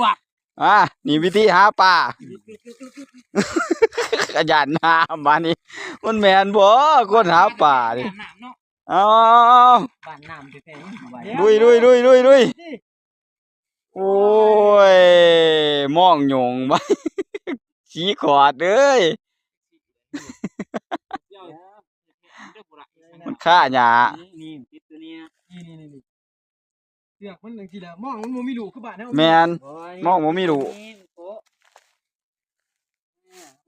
ว้านี่วิธีหาปลาขยันหามานี่มันแม่นบ่คนหาปลาดิเอาบ้านน้ำแท้ลุยโอ้ยมองหยงไปชี้ขอดเอ้ยมันฆ่าหญ้านี่ติดตัวเนี้ยนี่เสือกมันจังซี่แหละมองมันบ่มีรูคือบ้านเฮา แม่นมองบ่มีรู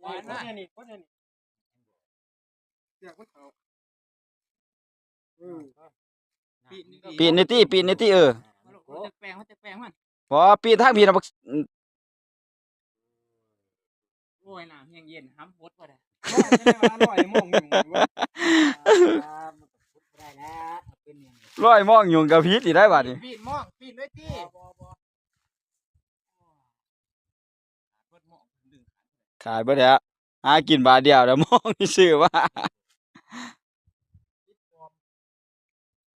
ว่านี่คนนี้เสือกมันเอาปีนในตี้จะแปลงมัน พอปีนทางพี่น่ะบัก โอ้ยน้ำเย็นห้ำบดว่าได้ อร่อยมองอยู่ว่า ได้แล้วเป็นยัง ร้อยมองหยุงกับพิษอีได้บัดนี้ ปีนด้วยที่ขายบ่แล้วหากินบาทเดียวแล้วมองซื่อว่า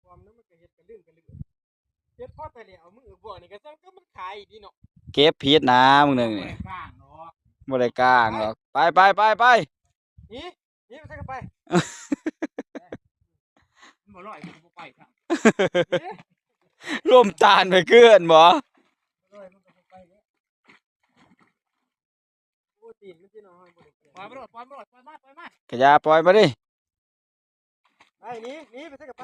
ความนั้นมันก็เฮ็ดกันเรื่องเฮ็ดพอแต่แล้วมือบ่นี่ก็ซังก็มันขายดีเนาะ เก็บพิษนะมึงนึงนี่ ข้างเนาะ บ่ได้กลางหรอกไป นี่ไปไป บ่ร่อยมันบ่ไปครับ ร่มตาลไปเกินบ่ โอ้ตีนมันสิน้อยบ่ได้ ปล่อยมา ขยะปล่อยมาดิ ไปนี่ไปไป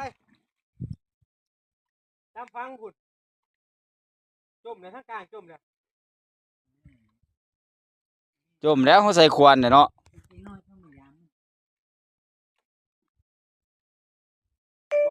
ตามฟังคุณจมในทางกลางจมเลย จมแล้วเขาใส่ควันเนี่ยเนาะ